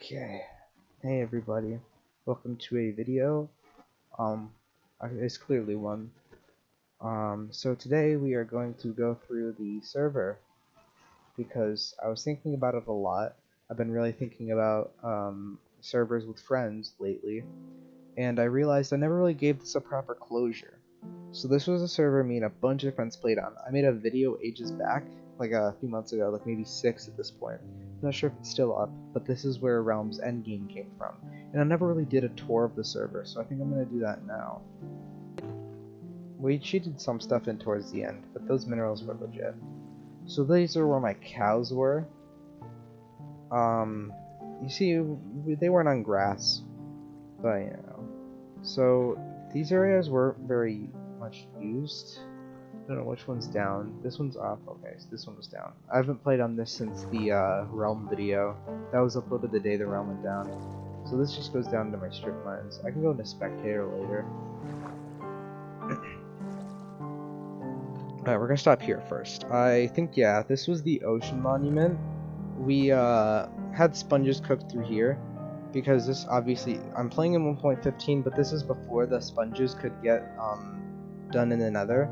Okay, hey everybody, welcome to a video. Um, it's clearly one. So today we are going to go through the server because I was thinking about it a lot. I've been really thinking about servers with friends lately, and I realized I never really gave this a proper closure. So this was a server me and a bunch of friends played on. I made a video ages back, like a few months ago, like maybe 6 at this point. I'm not sure if it's still up, but this is where Realm's endgame came from. And I never really did a tour of the server, so I think I'm going to do that now. We cheated some stuff in towards the end, but those minerals were legit. So these are where my cows were. You see, they weren't on grass, but you know. So these areas weren't very much used. I don't know which one's down. This one's up. Okay, so this one was down. I haven't played on this since the Realm video. That was uploaded the day the Realm went down. So this just goes down to my strip mines. I can go into Spectator later. Alright, we're gonna stop here first. I think, yeah, this was the Ocean Monument. We had sponges cooked through here. Because this, obviously, I'm playing in 1.15, but this is before the sponges could get done in the nether.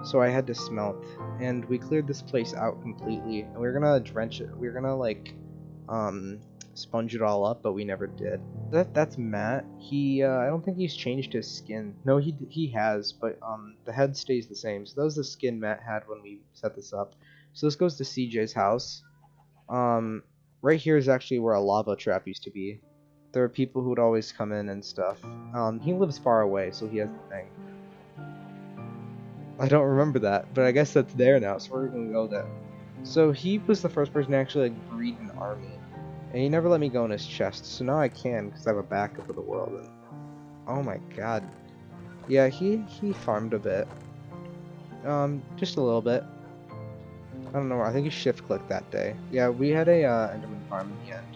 So I had to smelt, and we cleared this place out completely, and we were gonna drench it. We were gonna like sponge it all up, but we never did. That's Matt. He I don't think he's changed his skin. No, he has, but the head stays the same. So that was the skin Matt had when we set this up. So this goes to CJ's house. Right here is actually where a lava trap used to be. There are people who would always come in and stuff. He lives far away, so he has the thing. I don't remember that, but I guess that's there now, so we're gonna go there. So he was the first person to actually like breed an army, and he never let me go in his chest. So now I can, because I have a backup of the world. And, oh my god, yeah, he farmed a bit, just a little bit. I don't know. I think he shift clicked that day. Yeah, we had a Enderman farm in the end.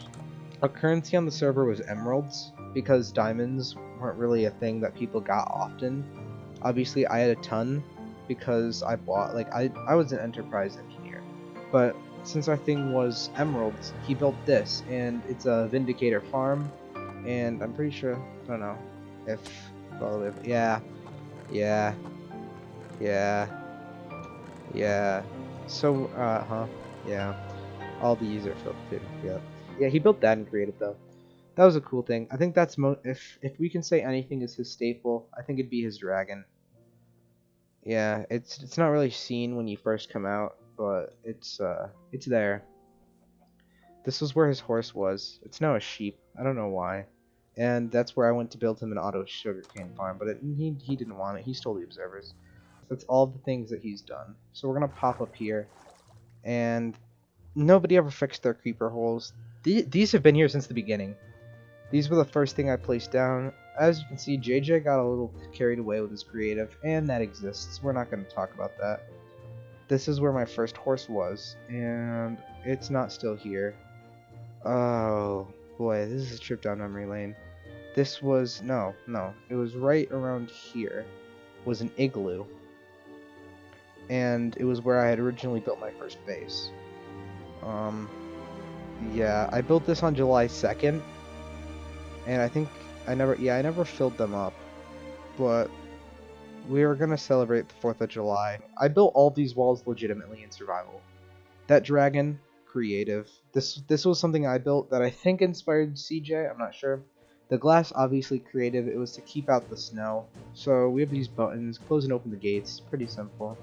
Our currency on the server was emeralds because diamonds weren't really a thing that people got often. Obviously, I had a ton because I bought, like, I was an enterprise engineer, but since our thing was emeralds, he built this, and it's a Vindicator farm, and I'm pretty sure, I don't know, if, well, yeah, so, yeah, all these are filled too, yeah, he built that in creative, though. That was a cool thing. I think that's if we can say anything is his staple, I think it'd be his dragon. Yeah, it's not really seen when you first come out, but it's there. This was where his horse was. It's now a sheep. I don't know why. And that's where I went to build him an auto sugarcane farm, but he didn't want it. He stole the observers. That's all the things that he's done. So we're gonna pop up here, and nobody ever fixed their creeper holes. These have been here since the beginning. These were the first thing I placed down. As you can see, JJ got a little carried away with his creative, and that exists. We're not going to talk about that. This is where my first horse was, and it's not still here. Oh, boy, this is a trip down memory lane. This was, no, it was right around here, was an igloo. And it was where I had originally built my first base. Yeah, I built this on July 2nd. And I think I never filled them up, but we were gonna celebrate the 4th of July. I built all these walls legitimately in survival. That dragon, creative. This was something I built that I think inspired CJ, I'm not sure. The glass, obviously creative, it was to keep out the snow. So we have these buttons, close and open the gates, pretty simple.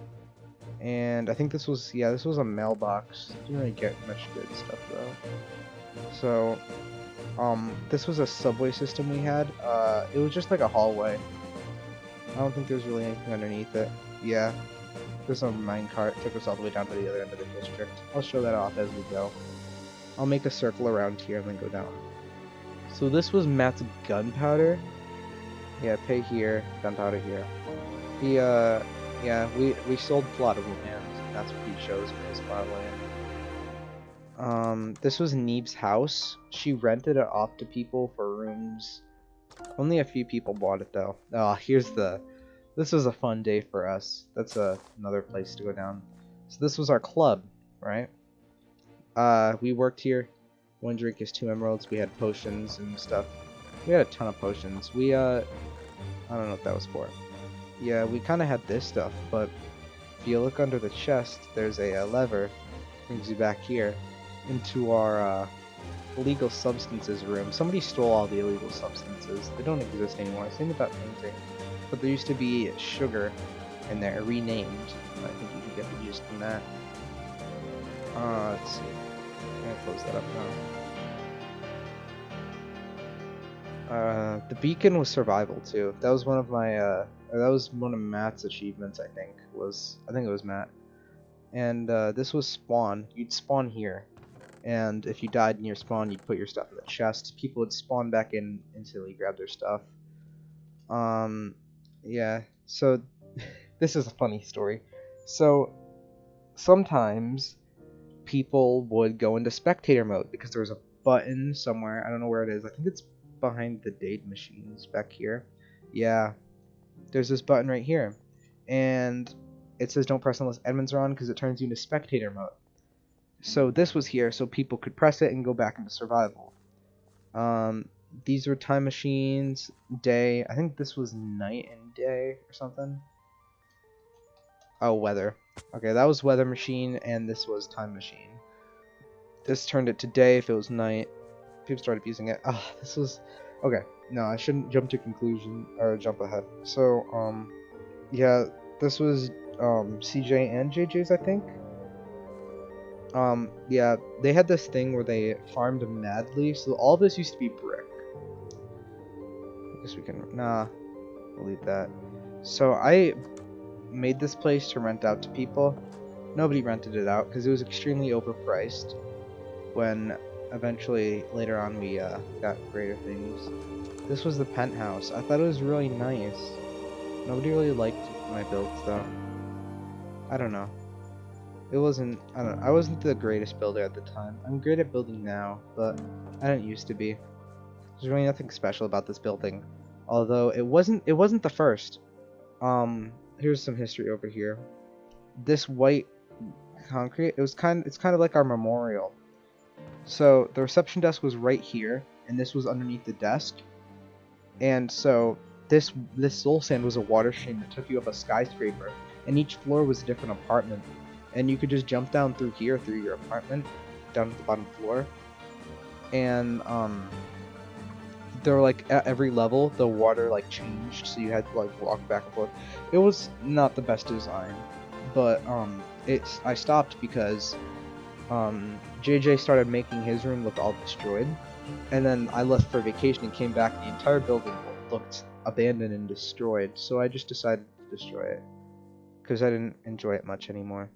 And I think this was a mailbox. Didn't really get much good stuff though. So this was a subway system we had. It was just like a hallway. I don't think there's really anything underneath it. Yeah, there's a minecart. Took us all the way down to the other end of the district. I'll show that off as we go. I'll make a circle around here and then go down. So this was Matt's gunpowder. Yeah, pay here, gunpowder here. He, yeah, we sold a lot of land. That's what he shows me as plot of land. This was Neeb's house. She rented it off to people for rooms. Only a few people bought it though. Oh, this was a fun day for us. That's another place to go down. So this was our club, right? We worked here. 1 drink is 2 emeralds. We had potions and stuff. We had a ton of potions. We, I don't know what that was for. Yeah, we kind of had this stuff, but if you look under the chest, there's a lever. Brings you back here into our illegal substances room. Somebody stole all the illegal substances. They don't exist anymore. Same with that painting. But there used to be sugar in there, renamed. I think you can get the use from that. Let's see. I'm gonna close that up now. The beacon was survival too. That was one of my that was one of Matt's achievements, I think it was Matt. And this was spawn. You'd spawn here, and if you died near spawn, you'd put your stuff in the chest. People would spawn back in instantly, grab their stuff. Yeah. So this is a funny story. So sometimes people would go into spectator mode because there was a button somewhere. I don't know where it is. I think it's behind the date machines back here. Yeah, there's this button right here, and it says don't press unless admins are on because it turns you into spectator mode. So this was here so people could press it and go back into survival. These were time machines, day. I think this was night and day or something. Oh, weather. Okay, that was weather machine, and this was time machine. This turned it to day if it was night. People started using it. Ah, this was... Okay, no, I shouldn't jump to conclusion, or jump ahead. So, yeah, this was, CJ and JJ's, I think. Yeah, they had this thing where they farmed madly, so all this used to be brick. I guess we can... Nah, we'll leave that. So, I made this place to rent out to people. Nobody rented it out, because it was extremely overpriced. When eventually later on we got greater things. This was the penthouse. I thought it was really nice. Nobody really liked my builds though. I don't know. It wasn't, I don't know, I wasn't the greatest builder at the time. I'm great at building now, but I didn't used to be. There's really nothing special about this building. Although it wasn't the first. Here's some history over here. This white concrete, it's kind of like our memorial. So the reception desk was right here, and this was underneath the desk. And so this soul sand was a water stream that took you up a skyscraper, and each floor was a different apartment. And you could just jump down through here, through your apartment, down to the bottom floor. And there were like at every level the water like changed, so you had to like walk back and forth. It was not the best design, but I stopped because JJ started making his room look all destroyed, and then I left for vacation and came back and the entire building looked abandoned and destroyed, so I just decided to destroy it because I didn't enjoy it much anymore.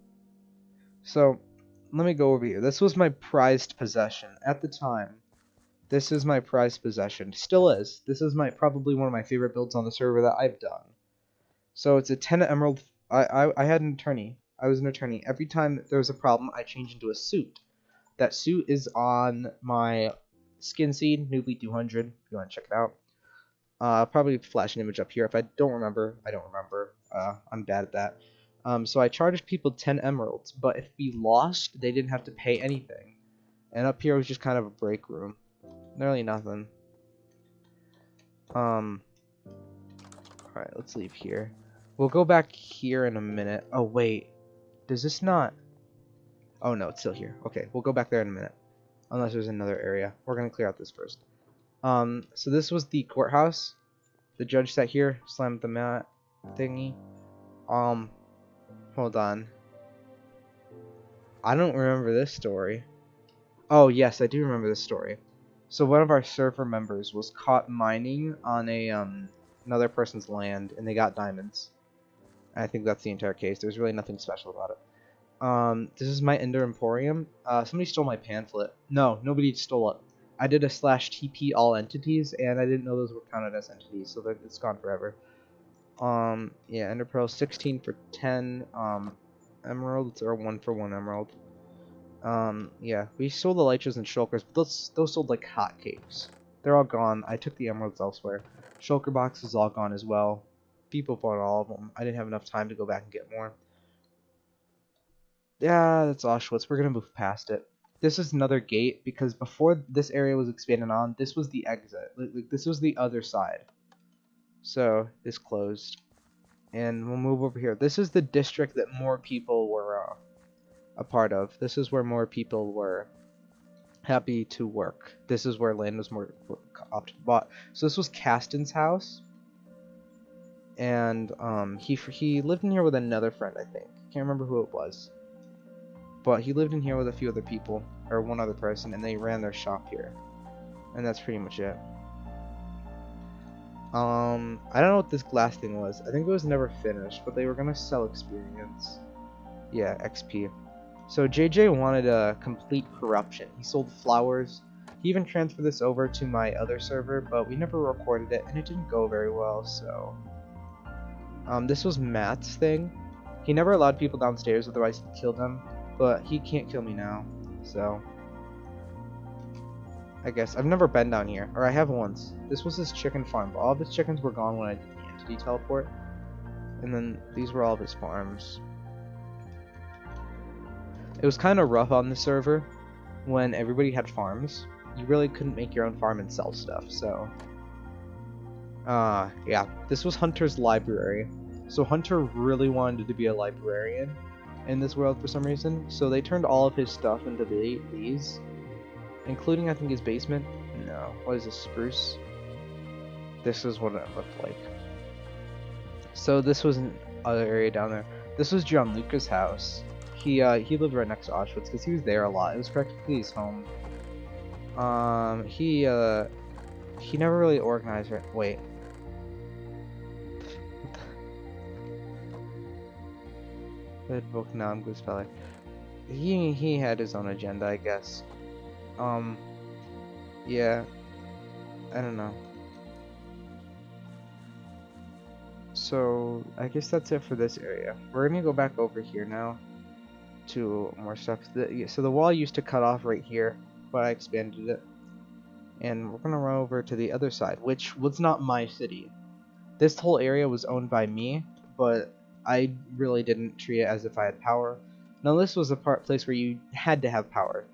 So let me go over here. This was my prized possession at the time. This is my prized possession. Still is. This is probably one of my favorite builds on the server that I've done. So it's a 10 emerald. I had an attorney. I was an attorney. Every time there was a problem, I changed into a suit. That suit is on my skin seed, newbie 200. If you want to check it out. I'll probably flash an image up here. If I don't remember, I don't remember. I'm bad at that. So I charged people 10 emeralds, but if we lost, they didn't have to pay anything. And up here was just kind of a break room. Nearly nothing. Alright, let's leave here. We'll go back here in a minute. Oh, wait. Does this not... Oh, no, it's still here. Okay, we'll go back there in a minute. Unless there's another area. We're going to clear out this first. So this was the courthouse. The judge sat here, slammed the mat thingy. Hold on. I don't remember this story. Oh, yes, I do remember this story. So one of our server members was caught mining on a another person's land, and they got diamonds. I think that's the entire case. There's really nothing special about it. This is my Ender Emporium. Somebody stole my pamphlet. No, nobody stole it. I did a /TP all entities, and I didn't know those were counted as entities, so it's gone forever. Yeah, Ender Pearl 16 for 10 emeralds, or 1 for 1 emerald. Yeah, we sold the Lychas and Shulkers, but those sold like hotcakes. They're all gone. I took the emeralds elsewhere. Shulker box is all gone as well. People bought all of them. I didn't have enough time to go back and get more. Yeah, that's Auschwitz. We're gonna move past it. this is another gate because before this area was expanded on, this was the exit. Like this was the other side. So this closed, and we'll move over here. This is the district that more people were a part of. This is where more people were happy to work. This is where land was more often bought. So this was Caston's house, and he lived in here with another friend, I think. Can't remember who it was, but he lived in here with a few other people, or one other person, and they ran their shop here, and that's pretty much it. I don't know what this glass thing was. I think it was never finished, but they were gonna sell experience. Yeah, XP. So JJ wanted a complete corruption. He sold flowers. He even transferred this over to my other server, but we never recorded it, and it didn't go very well, so... this was Matt's thing. He never allowed people downstairs, otherwise he'd kill them, but he can't kill me now, so... I guess. I've never been down here, or I have once. This was his chicken farm, but all of his chickens were gone when I did the entity teleport. And then these were all of his farms. It was kind of rough on the server when everybody had farms. You really couldn't make your own farm and sell stuff, so... yeah. This was Hunter's library. So Hunter really wanted to be a librarian in this world for some reason, so they turned all of his stuff into these. Including, I think, his basement. No. What is this, spruce? This is what it looked like. So this was another area down there. This was Gianluca's house. He lived right next to Auschwitz because he was there a lot. It was practically his home. He never really organized it. Wait. Red book. No, I'm good speller. He had his own agenda, I guess. Yeah, I don't know. So, I guess that's it for this area. We're gonna go back over here now to more stuff. So the wall used to cut off right here, but I expanded it. And we're gonna run over to the other side, which was not my city. This whole area was owned by me, but I really didn't treat it as if I had power. Now this was a place where you had to have power.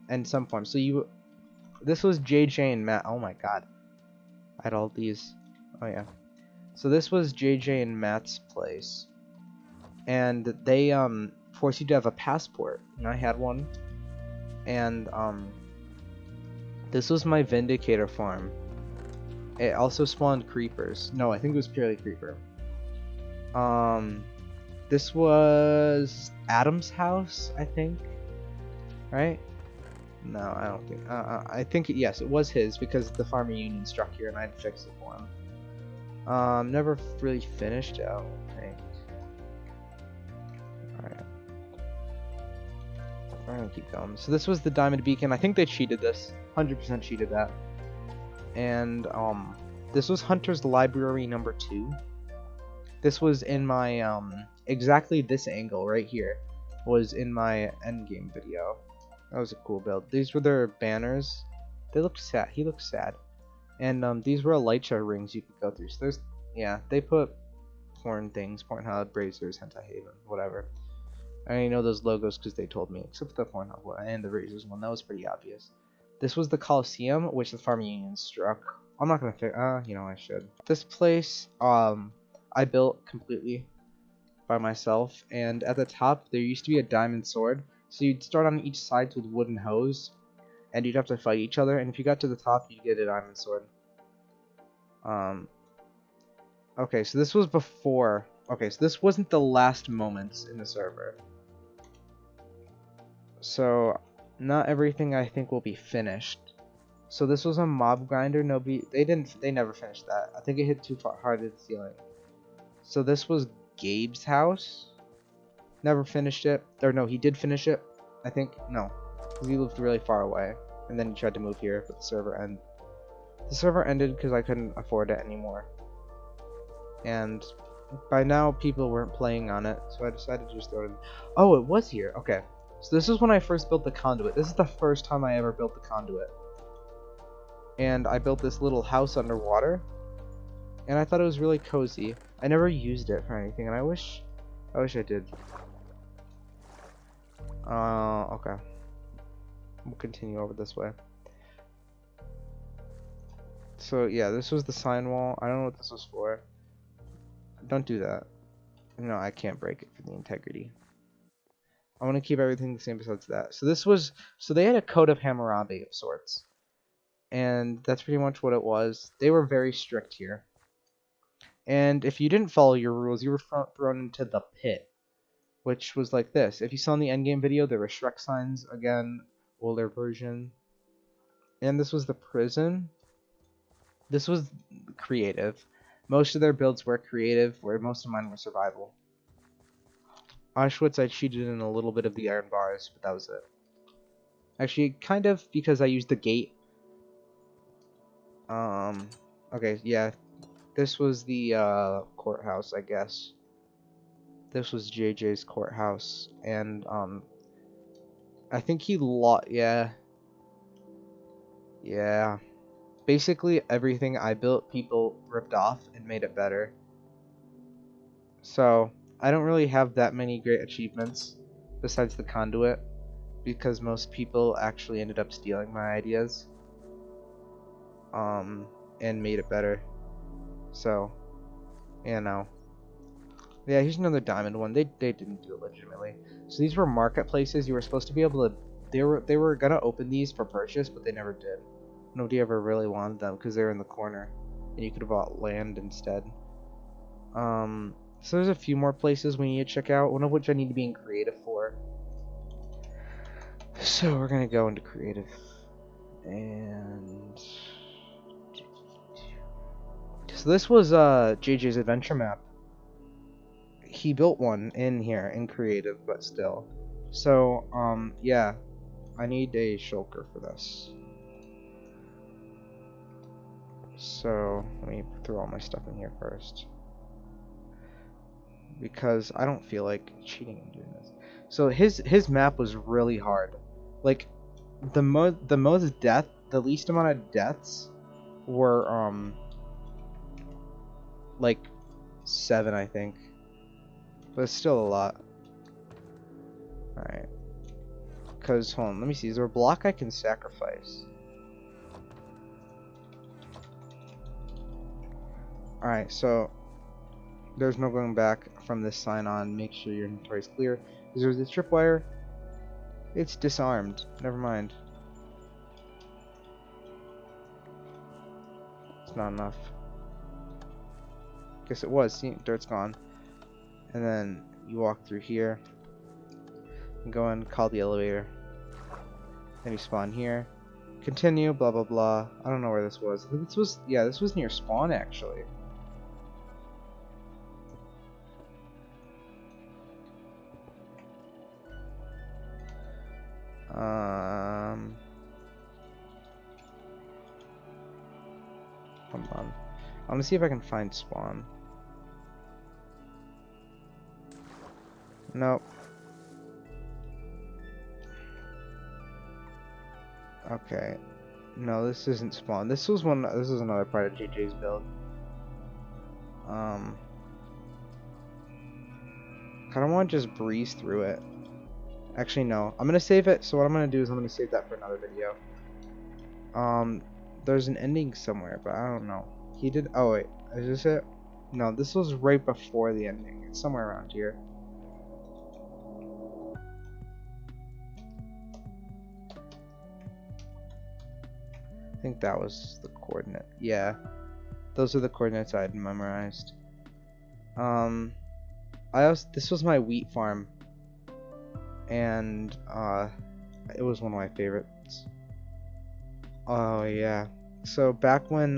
In some form. So this was JJ and Matt. Oh my god. I had all these. Oh yeah. So this was JJ and Matt's place. And they forced you to have a passport. And I had one. And this was my Vindicator farm. It also spawned creepers. No, I think it was purely creeper. This was Adam's house, I think. Right? No, I don't think. I think yes, it was his because the farmer union struck here, and I'd fix it for him. Never really finished it, I don't think. All right, we're gonna keep going. So this was the diamond beacon. I think they cheated this. 100% cheated that. And this was Hunter's library number 2. This was in my exactly this angle right here was in my endgame video. That was a cool build. These were their banners. They looked sad. He looked sad. And these were light show rings you could go through. So there's, yeah, they put porn things, Pornhub, Brazers, Hentai Haven, whatever. I already know those logos because they told me, except for the Pornhub one and the Brazers one. That was pretty obvious. This was the Coliseum, which the Farm Union struck. I'm not gonna fix. You know I should. This place, I built completely by myself, and at the top there used to be a diamond sword. So you'd start on each side with wooden hose, and you'd have to fight each other, and if you got to the top, you'd get a diamond sword. Okay, so this was before... Okay, so this wasn't the last moments in the server. So, not everything I think will be finished. So this was a mob grinder, they never finished that. I think it hit too hard at the ceiling. So this was Gabe's house. Never finished it. Or no, he did finish it. I think. No. Because he lived really far away. And then he tried to move here, but the server ended because I couldn't afford it anymore. And by now, people weren't playing on it, so I decided to just throw it in. Oh, it was here. Okay. So this is when I first built the conduit. This is the first time I ever built the conduit. And I built this little house underwater. And I thought it was really cozy. I never used it for anything, and I wish I did. Okay. We'll continue over this way. So yeah, this was the sign wall. I don't know what this was for. Don't do that. No, I can't break it for the integrity. I want to keep everything the same besides that. So this was, so they had a code of Hammurabi of sorts. And that's pretty much what it was. They were very strict here. And if you didn't follow your rules, you were thrown into the pit. Which was like this. If you saw in the endgame video, there were Shrek signs again, older version. And this was the prison. This was creative. Most of their builds were creative, where most of mine were survival. Auschwitz, I cheated in a little bit of the iron bars, but that was it. Actually, kind of, because I used the gate. Okay, yeah. This was the, courthouse, I guess. This was JJ's courthouse, and, I think he yeah. Yeah. Basically, everything I built, people ripped off and made it better. So, I don't really have that many great achievements, besides the conduit, because most people actually ended up stealing my ideas, and made it better. So, you know. Yeah, here's another diamond one. They didn't do it legitimately. So these were marketplaces. You were supposed to be able to, they were gonna open these for purchase, but they never did. Nobody ever really wanted them because they were in the corner, and you could have bought land instead. So there's a few more places we need to check out, one of which I need to be in creative for. So we're gonna go into creative, and so this was JJ's adventure map. He built one in here in creative, but still. So yeah, I need a shulker for this. So let me throw all my stuff in here first, because I don't feel like cheating and doing this. So his map was really hard. Like the least amount of deaths were like 7, I think. But it's still a lot. Alright. Cause hold on, let me see, is there a block I can sacrifice? Alright, so there's no going back from this sign on. Make sure your inventory is clear. There's the tripwire. It's disarmed. Never mind. It's not enough. Guess it was. See, dirt's gone. And then you walk through here. And go and call the elevator. Then you spawn here. Continue, blah blah blah. I don't know where this was. I think this was, yeah, this was near spawn actually. Hold on. I'm gonna see if I can find spawn. Nope. Okay. No, this isn't spawn. This was one. This is another part of JJ's build. Kind of want to just breeze through it. Actually, no. I'm gonna save it. So what I'm gonna do is I'm gonna save that for another video. There's an ending somewhere, but I don't know. He did. Oh wait, is this it? No, this was right before the ending. It's somewhere around here. I think that was the coordinate. Yeah, those are the coordinates I had memorized. This was my wheat farm, and it was one of my favorites. Oh yeah. So back when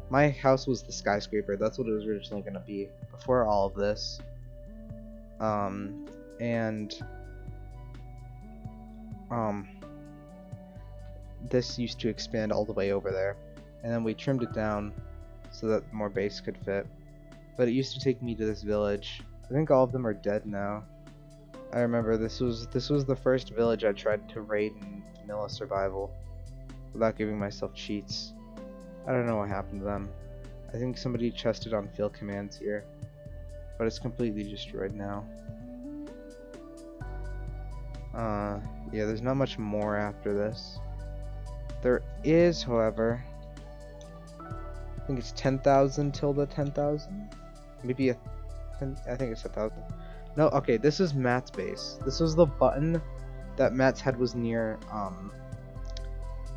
my house was the skyscraper, that's what it was originally gonna be before all of this. This used to expand all the way over there, and then we trimmed it down so that more base could fit. But it used to take me to this village. I think all of them are dead now. I remember this was the first village I tried to raid in vanilla survival without giving myself cheats. I don't know what happened to them. I think somebody chested on field commands here, but it's completely destroyed now. Yeah, there's not much more after this. There is, however, I think it's 10,000 tilde 10,000? Maybe I think it's 1,000. No, okay, this is Matt's base. This was the button that Matt's head was near,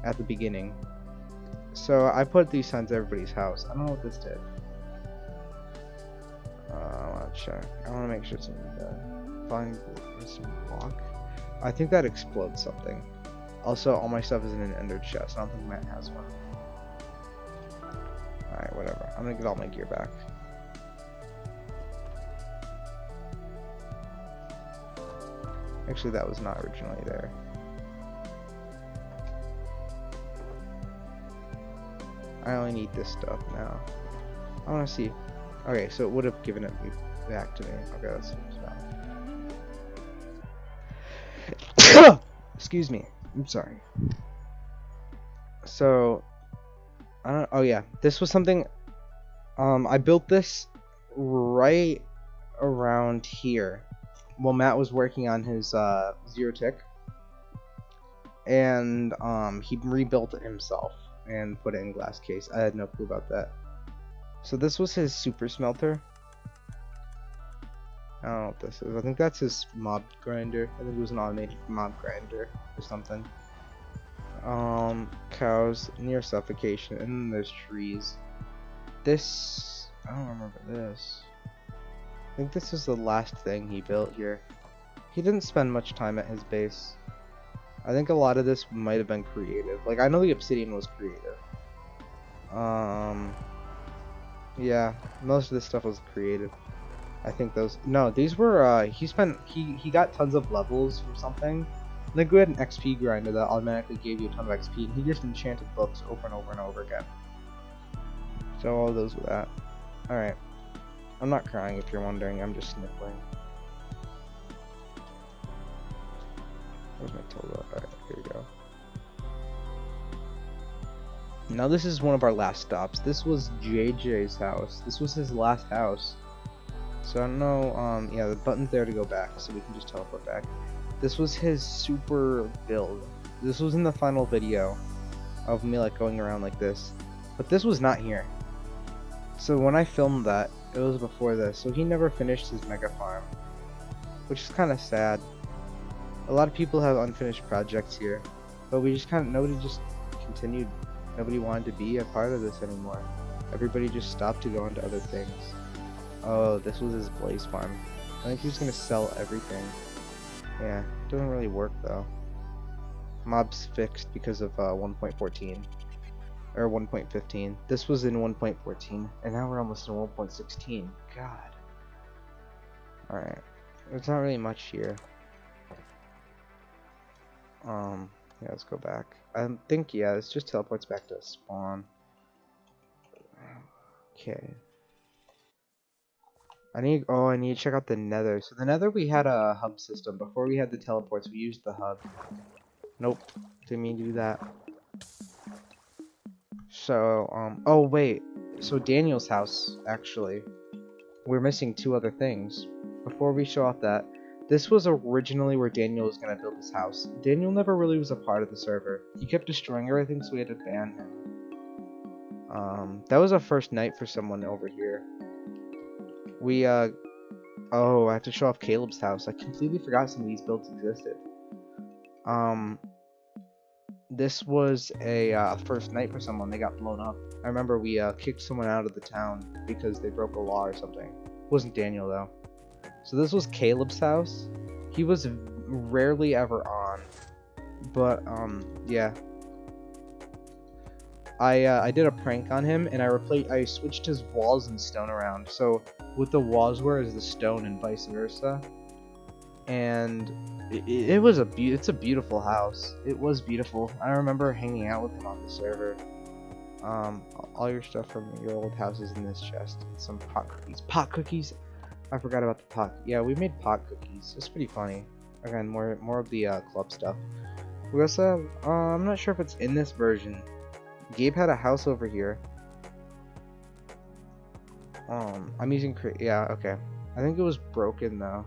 at the beginning. So I put these signs at everybody's house. I don't know what this did. I want to check. I want to make sure it's find this block. I think that explodes something. Also, all my stuff is in an ender chest. I don't think Matt has one. Alright, whatever. I'm gonna get all my gear back. Actually, that was not originally there. I only need this stuff now. I want to see. Okay, so it would have given it back to me. Okay, let's see what's now. Excuse me. I'm sorry. So, I don't. Oh yeah, this was something. I built this right around here while Matt was working on his zero tick, and he rebuilt it himself and put it in glass case. I had no clue about that. So this was his super smelter. I don't know what this is. I think that's his mob grinder. I think it was an automated mob grinder or something. Cows near suffocation, and then there's trees. This, I don't remember this. I think this is the last thing he built here. He didn't spend much time at his base. I think a lot of this might have been creative. Like, I know the obsidian was creative. Yeah, most of this stuff was creative. I think those, no, these were, he got tons of levels from something. I think we had an XP grinder that automatically gave you a ton of XP, and he just enchanted books over and over and over again. So all those were that. Alright. I'm not crying if you're wondering, I'm just sniffling. Where's my total? Alright, here we go. Now this is one of our last stops. This was JJ's house. This was his last house. So I don't know, yeah, the button's there to go back, so we can just teleport back. This was his super build. This was in the final video of me like going around like this. But this was not here. So when I filmed that, it was before this. So he never finished his mega farm, which is kind of sad. A lot of people have unfinished projects here, but we just nobody just continued. Nobody wanted to be a part of this anymore. Everybody just stopped to go into other things. Oh, this was his blaze farm. I think he was gonna sell everything. Yeah, doesn't really work though. Mobs fixed because of 1.14 or 1.15. This was in 1.14, and now we're almost in 1.16. God. All right, there's not really much here. Yeah, let's go back. I think, yeah, this just teleports back to spawn. Okay. I need to check out the nether. So the nether, we had a hub system. Before we had the teleports, we used the hub. Nope, didn't mean to do that. So, oh wait. So Daniel's house, actually. We're missing two other things. Before we show off that, this was originally where Daniel was going to build his house. Daniel never really was a part of the server. He kept destroying everything, so we had to ban him. That was our first night for someone over here. We, oh, I have to show off Caleb's house. I completely forgot some of these builds existed. This was a first night for someone. They got blown up. I remember we kicked someone out of the town because they broke a law or something. It wasn't Daniel, though. So this was Caleb's house. He was rarely ever on, but yeah. I did a prank on him, and I switched his walls and stone around. So what the walls were is the stone, and vice versa. And it's a beautiful house. It was beautiful. I remember hanging out with him on the server. All your stuff from your old house is in this chest. Some pot cookies. Pot cookies. I forgot about the pot. Yeah, we made pot cookies. It's pretty funny. Again, more of the club stuff. We also have, I'm not sure if it's in this version. Gabe had a house over here. I'm using yeah, okay. I think it was broken though.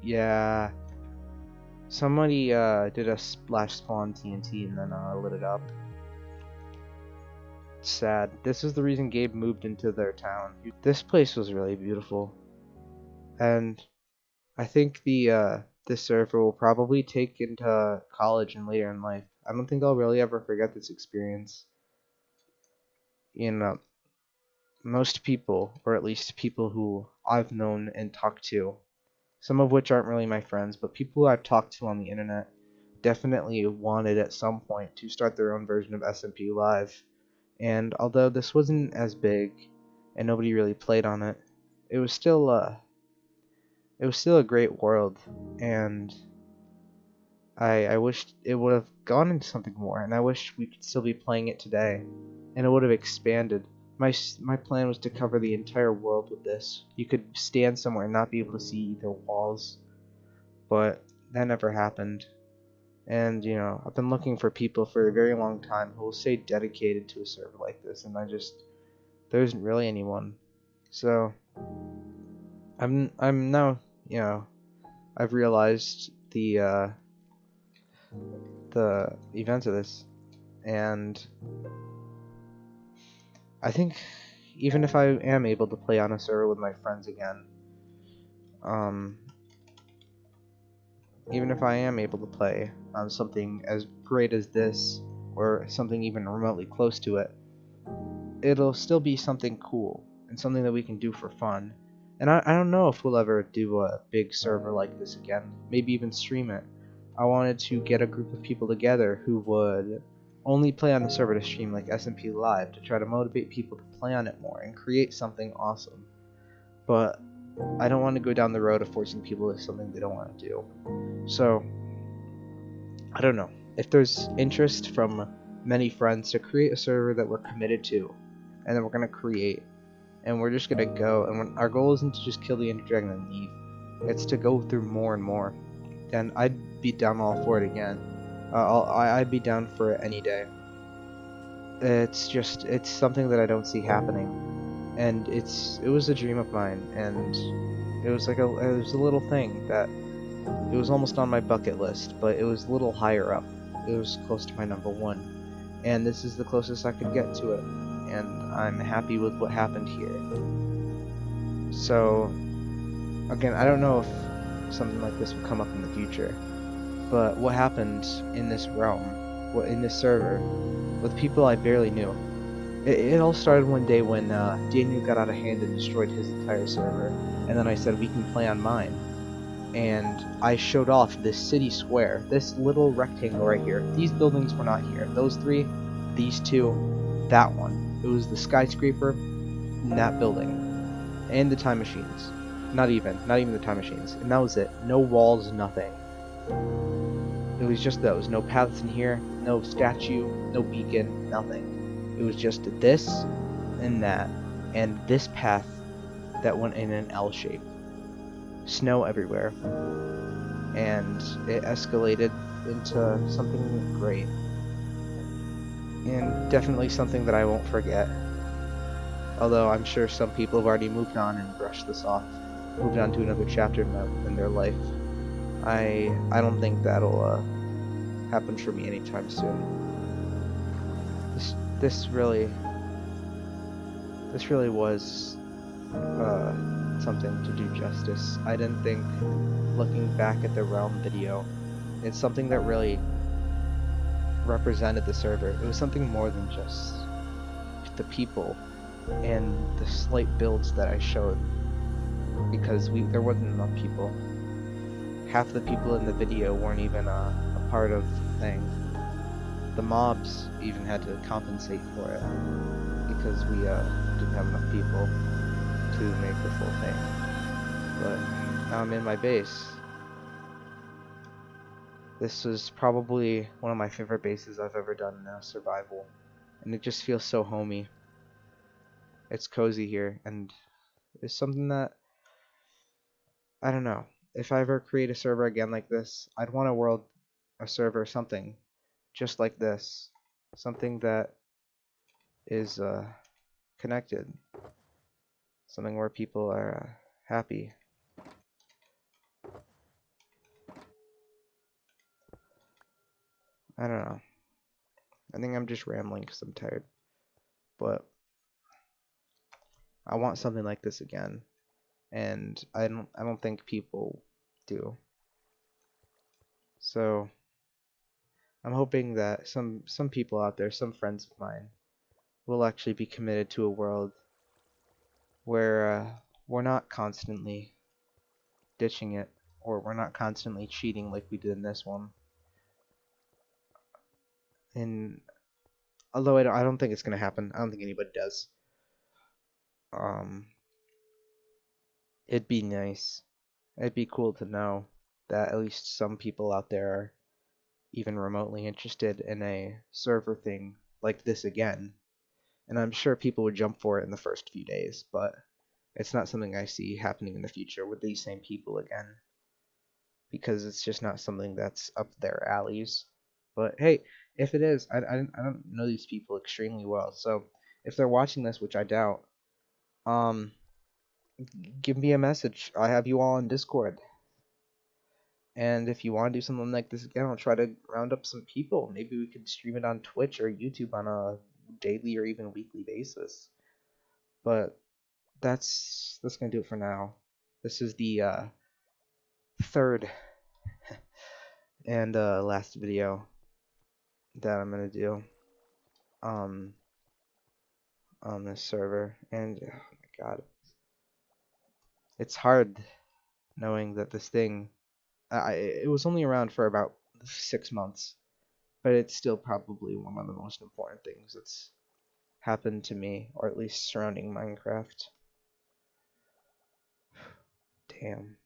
Yeah. Somebody did a splash spawn TNT and then lit it up. It's sad. This is the reason Gabe moved into their town. This place was really beautiful, and I think this server will probably take into college and later in life. I don't think I'll really ever forget this experience. You know, most people, or at least people who I've known and talked to, some of which aren't really my friends, but people who I've talked to on the internet, definitely wanted at some point to start their own version of SMP Live. And although this wasn't as big and nobody really played on it, it was still a great world, and I wished it would have gone into something more, and I wish we could still be playing it today, and it would have expanded. My plan was to cover the entire world with this. You could stand somewhere and not be able to see the walls, but that never happened. And I've been looking for people for a very long time who will stay dedicated to a server like this, and there isn't really anyone. So I'm now I've realized the events of this, and I think even if I am able to play on a server with my friends again, um, even if I am able to play on something as great as this, or something even remotely close to it, it'll still be something cool and something that we can do for fun. And I don't know if we'll ever do a big server like this again, maybe even stream it. I wanted to get a group of people together who would only play on the server to stream like SMP Live, to try to motivate people to play on it more and create something awesome. But I don't want to go down the road of forcing people to something they don't want to do. So, I don't know. If there's interest from many friends to create a server that we're committed to, and that we're going to create, and we're just going to go, and our goal isn't to just kill the Ender Dragon and leave, it's to go through more and more, then I'd be down all for it again. I'd be down for it any day. It's something that I don't see happening, and it was a dream of mine, and it was a little thing that it was almost on my bucket list, but it was a little higher up. It was close to my number one, and this is the closest I could get to it, and I'm happy with what happened here. So again, I don't know if something like this will come up in the future, but what happened in this realm, in this server, with people I barely knew. It all started one day when Daniel got out of hand and destroyed his entire server, and then I said we can play on mine. And I showed off this city square, this little rectangle right here. These buildings were not here. Those three, these two, that one. It was the skyscraper in that building, and the time machines. Not even the time machines. And that was it. No walls, nothing. It was just those. No paths in here, no statue, no beacon, nothing. It was just this and that, and this path that went in an L shape. Snow everywhere. And it escalated into something great. And definitely something that I won't forget. Although I'm sure some people have already moved on and brushed this off. Moved on to another chapter in their life. I don't think that'll happen for me anytime soon. This really was something to do justice. I didn't think, looking back at the Realm video, it's something that really represented the server. It was something more than just the people and the slight builds that I showed, because there wasn't enough people. Half the people in the video weren't even a part of the thing. The mobs even had to compensate for it because we didn't have enough people to make the full thing. But now I'm in my base. This was probably one of my favorite bases I've ever done in a survival, and it just feels so homey. It's cozy here, and it's something that, I don't know, if I ever create a server again like this, I'd want a server, something just like this, something that is connected, something where people are happy. I don't know. I think I'm just rambling because I'm tired. But I want something like this again, and I don't think people do. So I'm hoping that some people out there, some friends of mine, will actually be committed to a world where we're not constantly ditching it, or we're not constantly cheating like we did in this one. And although I don't think it's gonna happen, I don't think anybody does. Um, it'd be nice. It'd be cool to know that at least some people out there are even remotely interested in a server thing like this again. And I'm sure people would jump for it in the first few days, but it's not something I see happening in the future with these same people again, because it's just not something that's up their alleys. But hey, if it is, I don't know these people extremely well, so if they're watching this, which I doubt, um, give me a message. I have you all on Discord. And if you want to do something like this again, I'll try to round up some people. Maybe we could stream it on Twitch or YouTube on a daily or even weekly basis. But that's gonna do it for now. This is the third and last video that I'm gonna do um on this server. And oh my god, it's hard knowing that this thing it was only around for about 6 months, but it's still probably one of the most important things that's happened to me, or at least surrounding Minecraft. Damn.